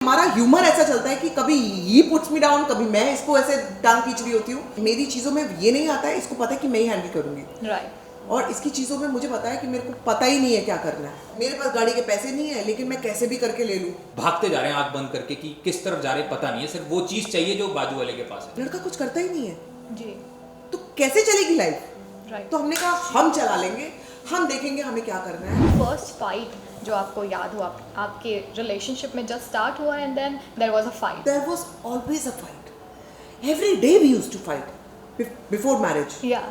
हमारा ह्यूमर ऐसा चलता है कि कभी ये पुट्स मी डाउन, कभी मैं इसको ऐसे टांग खींच रही होती हूँ। मेरी चीज़ों में ये नहीं आता है, इसको पता है कि मैं ही हैंडल करूँगी। राइट। और इसकी चीज़ों में मुझे पता है कि मेरे को पता ही नहीं है क्या करना है। मेरे पास गाड़ी के पैसे नहीं है, लेकिन मैं कैसे भी करके ले लूँ। भागते जा रहे हैं आंख बंद करके कि किस तरफ जा रहे हैं पता नहीं है, सिर्फ वो चीज़ चाहिए जो बाजू वाले के पास है। लड़का कुछ करता ही नहीं है जी। तो कैसे चलेगी लाइफ? राइट। तो हमने कहा हम चला लेंगे, हम देखेंगे हमें क्या करना है। फर्स्ट फाइट जो आपको याद हो आपके रिलेशनशिप में जस्ट स्टार्ट हुआ and then there was a fight. There was always a fight. Every day we used to fight before marriage. या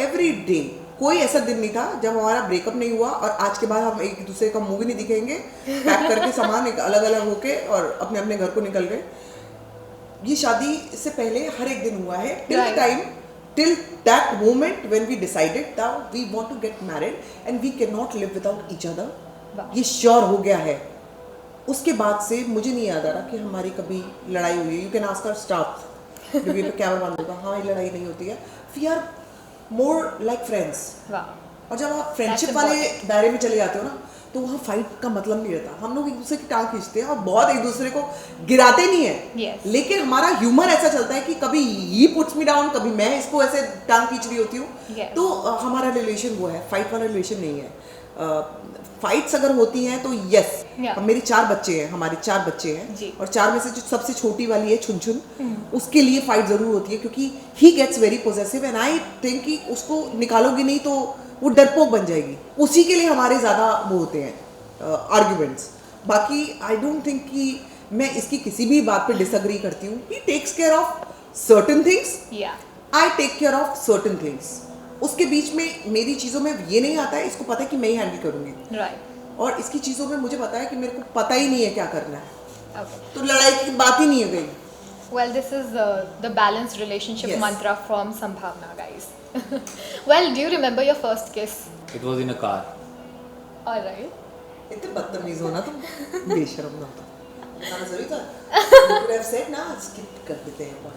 Every day. कोई ऐसा दिन नहीं था जब हमारा ब्रेकअप नहीं हुआ और आज के बाद हम एक दूसरे का मुंह भी नहीं दिखेंगे, पैक करके सामान एक अलग अलग होके और अपने अपने घर को निकल गए। ये शादी से पहले हर एक दिन हुआ है till that moment when we decided that we want to get married and we cannot live without each other. ये श्योर हो गया है। उसके बाद से मुझे नहीं याद आ रहा कि हमारी कभी लड़ाई हुई है। You can ask our staff, जब ये कैमरा बंद होगा, हाँ ये लड़ाई नहीं होती है। We are more like friends. और जब आप फ्रेंडशिप वाले दायरे में चले जाते हो ना, तो वहाँ फाइट का मतलब नहीं रहता। हम लोग एक दूसरे की टांग खींचते हैं और बहुत एक दूसरे को गिराते नहीं है। लेकिन हमारा ह्यूमर ऐसा चलता है कि कभी ये पुट्स मी डाउन, कभी मैं इसको ऐसे टांग खींच रही होती हूँ। तो हमारा रिलेशन वो है, फाइट वाला रिलेशन नहीं है। फाइट्स अगर होती हैं तो यस, मेरी 4 बच्चे हैं, हमारे 4 बच्चे हैं और 4 में से जो सबसे छोटी वाली है छुनछुन, उसके लिए फाइट जरूर होती है क्योंकि he gets very possessive and I think कि उसको निकालोगी नहीं तो वो डरपोक बन जाएगी। उसी के लिए हमारे ज़्यादा वो होते हैं आर्ग्यूमेंट्स। बाकी आई डोंट थिंक कि मैं इसकी किसी भी बात पे डिसएग्री करती हूँ। He takes care of certain things, I take care of certain things. उसके बीच में मेरी चीज़ों में ये नहीं आता है, इसको पता है कि मैं ही हैंडल करूँगी। राइट। और इसकी चीज़ों में मुझे पता है कि मेरे को पता ही नहीं है क्या करना है। तो लड़ाई की बात ही नहीं है गई। Well, this is the balanced relationship Yes. mantra from Sambhavna, guys. Well, do you remember your first kiss? It was in a car. All right. इतने बदतमीज हो ना तुम, बेशर्म ना हो। बताना जरूरी था। You could have said ना, skip कर देते हैं but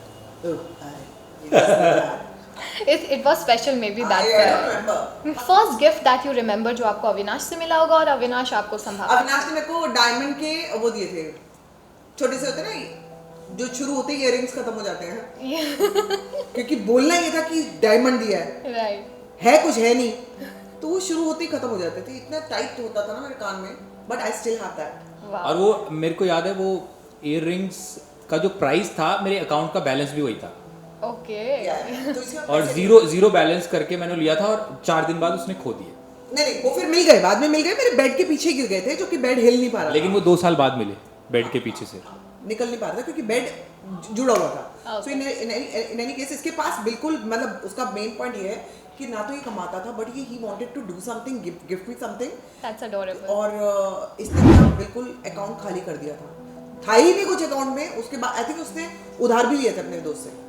It was special, maybe I that. don't remember. First gift that you remember जो आपको अविनाश से मिला होगा और अविनाश आपको संभावना। अविनाश ने मेरे को डायमंड के वो दिए थे, छोटे से होते ना, जो शुरू होते ही इयररिंग्स खत्म हो जाते हैं। क्योंकि बोलना ये था कि डायमंड दिया है, राइट। है कुछ है नहीं, तो वो शुरू होते ही खत्म हो जाते थे। इतना टाइट होता था ना मेरे कान में, but I still have that. और वो मेरे को याद है, वो इयररिंग्स का जो प्राइस था, मेरे अकाउंट का बैलेंस भी वही था। ओके। और जीरो बैलेंस करके मैंने लिया था और 4 दिन बाद उसने खो दिए। नहीं, वो फिर मिल गए, बाद में मिल गए। मेरे बेड के पीछे गिर गए थे, जो कि बेड हिल नहीं पा रहा। लेकिन वो 2 साल बाद मिले, बेड के पीछे से निकल नहीं पा रहा था क्योंकि बेड जुड़ा हुआ था। सो इन एनी केस इसके पास बिल्कुल, मतलब उसका मेन पॉइंट ये है कि ना तो ये कमाता था, but he wanted to do something, gift me something. That's adorable. और इसने मेरा बिल्कुल अकाउंट खाली कर दिया था ही नहीं कुछ अकाउंट में। उसके बाद आई थिंक उसने उधार भी लिया था अपने दोस्त से।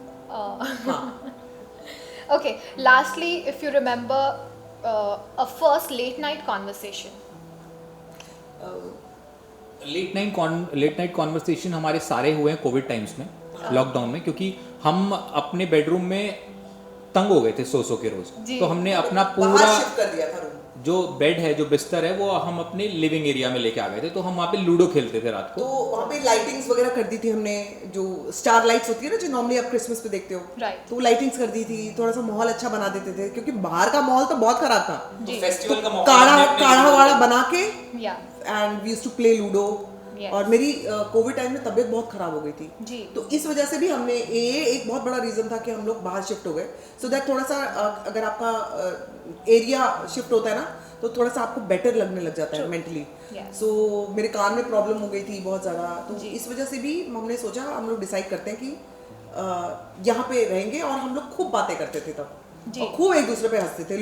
Okay, lastly, if you remember a first late night conversation. Late night conversation हमारे सारे हुए हैं कोविड टाइम्स में, लॉकडाउन में, क्योंकि हम अपने बेडरूम में तंग हो गए थे सो के रोज। तो हमने अपना पूरा शिफ्ट कर दिया था रूम। जो बेड है, जो बिस्तर है, वो हम अपने लिविंग एरिया में लेके आ गए थे। तो हम वहाँ पे लूडो खेलते थे रात को। तो वहाँ पे लाइटिंग्स वगैरह कर दी थी हमने, जो स्टार लाइट्स होती है ना, जो नॉर्मली आप क्रिसमस पे देखते हो। राइट। तो लाइटिंग्स कर दी थी, थोड़ा सा माहौल अच्छा बना देते थे क्योंकि बाहर का माहौल तो बहुत खराब था। तो फेस्टिवल का माहौल काढ़ा वाड़ा बना के Yeah. And we used to play ludo. Yes. और मेरी कोविड टाइम में तबीयत बहुत खराब हो गई थी जी। तो इस वजह से भी हमने ये एक बहुत बड़ा रीजन था कि हम लोग बाहर शिफ्ट हो गए। सो दैट थोड़ा सा अगर आपका एरिया शिफ्ट होता है ना, तो थोड़ा सा आपको बेटर लगने लग जाता है मेंटली। सो मेरे कान में प्रॉब्लम हो गई थी बहुत ज़्यादा, तो इस वजह से भी हमने सोचा, हम लोग डिसाइड करते हैं कि यहाँ पे रहेंगे। और हम लोग खूब बातें करते थे तब, और खूब एक दूसरे पे हंसते थे।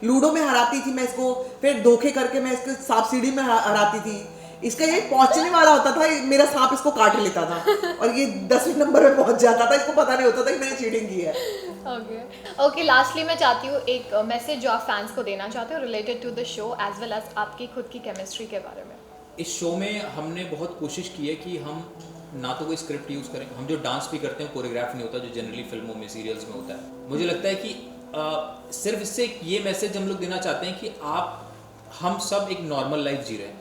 लूडो में हराती थी मैं इसको, फिर धोखे करके मैं इसको सांप सीढ़ी में हराती थी। इसका ये पहुंचने वाला होता था, मेरा सांप इसको काट लेता था और ये 10वें नंबर पे पहुंच जाता था। इसको पता नहीं होता था कि मैंने चीटिंग की है। ओके, लास्टली मैं चाहती हूँ एक मैसेज जो आप फैंस को देना चाहते हो related to the show as well as आपकी खुद की केमिस्ट्री के बारे में। इस शो में हमने बहुत कोशिश की है कि हम ना तो कोई स्क्रिप्ट यूज़ करें। हम जो डांस भी करते हैं कोरियोग्राफ नहीं होता, जो जनरली फिल्मों में, सीरियल्स में होता है। मुझे लगता है कि सिर्फ इससे ये मैसेज हम लोग देना चाहते हैं कि हम सब एक नॉर्मल लाइफ जी रहे हैं।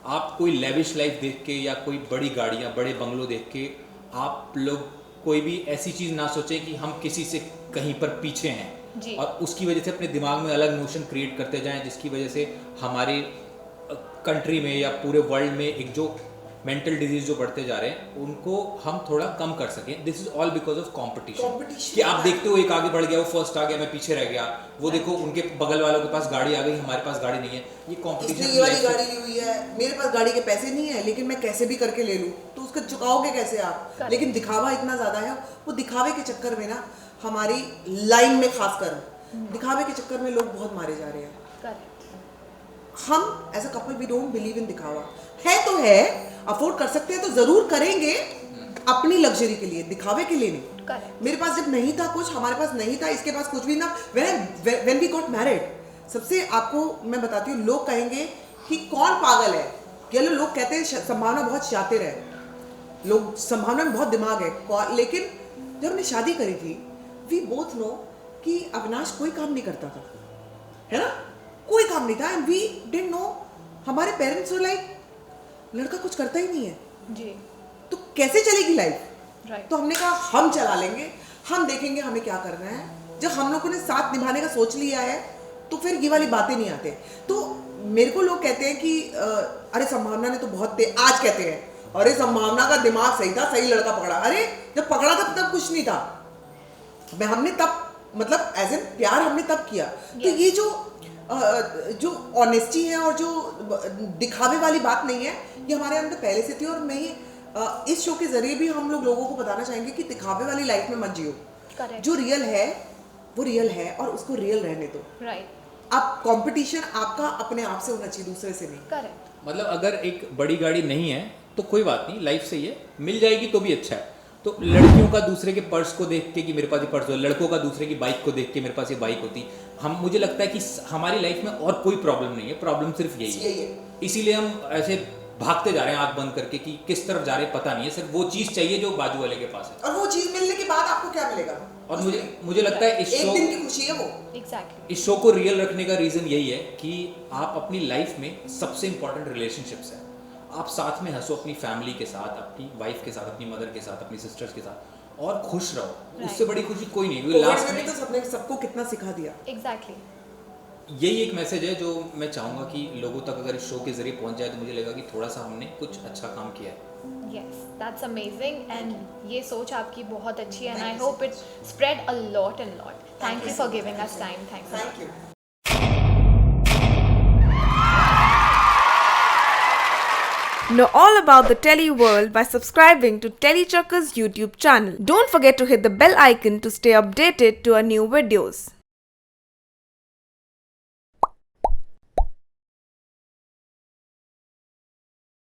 आप कोई लेविश लाइफ देख के या कोई बड़ी गाड़ियाँ बड़े बंगलों देख के आप लोग कोई भी ऐसी चीज़ ना सोचें कि हम किसी से कहीं पर पीछे हैं और उसकी वजह से अपने दिमाग में अलग नोशन क्रिएट करते जाएं, जिसकी वजह से हमारी कंट्री में या पूरे वर्ल्ड में एक जो मेंटल डिजीज जो बढ़ते जा रहे हैं उनको हम थोड़ा कम कर सकें. This is all because of competition. कि आप देखते हो एक आगे बढ़ गया, वो फर्स्ट आ गया, मैं पीछे रह गया. वो देखो उनके बगल वालों के पास गाड़ी आ गई, हमारे पास गाड़ी नहीं है. ये कंपटीशन. ये वाली गाड़ी ली हुई है, मेरे पास गाड़ी के पैसे नहीं है, लेकिन मैं कैसे भी करके ले लूँ, तो उसका चुकाओगे कैसे आप? लेकिन दिखावा इतना ज्यादा है, वो दिखावे के चक्कर में ना हमारी लाइन में खासकर दिखावे के चक्कर में लोग बहुत मारे जा रहे हैं. हम as a couple we don't believe in दिखावा. है तो है, अफोर्ड कर सकते हैं तो जरूर करेंगे अपनी लग्जरी के लिए, दिखावे के लिए नहीं. मेरे पास जब नहीं था कुछ, हमारे पास नहीं था, इसके पास कुछ भी ना. व्हेन वी गॉट मैरिड, सबसे आपको मैं बताती हूँ, लोग कहेंगे कि कौन पागल है. ये लोग कहते हैं संभावना बहुत शातिर है, लोग संभावना में बहुत दिमाग है. लेकिन जब हमने शादी करी थी, वी बोथ नो कि अविनाश कोई काम नहीं करता था, है ना, कोई काम नहीं था. And we didn't know. हमारे पेरेंट्स वर लाइक लड़का कुछ करता ही नहीं है जी, तो कैसे चलेगी लाइफ? तो हमने कहा हम चला लेंगे, हम देखेंगे हमें क्या करना है. जब हम लोगों ने साथ निभाने का सोच लिया है तो फिर ये वाली बातें नहीं आते. तो मेरे को लोग कहते हैं कि अरे संभावना ने तो बहुत आज कहते हैं अरे संभावना का दिमाग सही था, सही लड़का पकड़ा. अरे जब पकड़ा था तब कुछ नहीं था. हमने तब मतलब एज एन प्यार हमने तब किया. तो ये जो ऑनेस्टी है और जो दिखावे वाली बात नहीं है, ये हमारे अंदर पहले से थी. और मैं इस शो के जरिए भी हम लोगों को बताना चाहेंगे कि दिखावे वाली लाइफ में मत जियो. जो रियल है वो रियल है और उसको रियल रहने दो. अब कंपटीशन आपका अपने आप से होना चाहिए, दूसरे से नहीं. मतलब अगर एक बड़ी गाड़ी नहीं है तो कोई बात नहीं, लाइफ सही है, मिल जाएगी तो भी अच्छा है. तो लड़कियों का दूसरे के पर्स को देख के कि मेरे पास ये पर्स हो, लड़कों का दूसरे की बाइक को देख के मेरे पास ये बाइक होती. मुझे लगता है कि हमारी लाइफ में और कोई प्रॉब्लम नहीं है, प्रॉब्लम सिर्फ यही है. इसीलिए हम ऐसे भागते जा रहे हैं आंख बंद करके कि किस तरफ जा रहे हैं पता नहीं है. सिर्फ वो चीज चाहिए जो बाजू वाले के पास है, और वो चीज मिलने के बाद आपको क्या मिलेगा. और मुझे लगता है इस एक दिन की खुशी है वो. इस शो को रियल रखने का रीजन यही है कि आप अपनी लाइफ में सबसे इंपॉर्टेंट रिलेशनशिप्स है, आप साथ में हंसो अपनी फैमिली के साथ, अपनी वाइफ के साथ, अपनी मदर के साथ, अपनी सिस्टर्स के साथ, और खुश रहो. उससे बड़ी खुशी कोई नहीं. लास्ट में तो सबने सबको कितना सिखा दिया. यही एक मैसेज है जो मैं चाहूँगा कि लोगों तक अगर इस शो के जरिए पहुँच जाए तो मुझे लगेगा कि थोड़ा सा हमने कुछ अच्छा काम किया है. Yes, that's amazing, and ये सोच आपकी बहुत अच्छी है, and I hope it spread a lot and lot. Thank you for giving us time. Thank you. Know all about the Telly world by subscribing to Tellychuckers YouTube channel. Don't forget to hit the bell icon to stay updated to our new videos.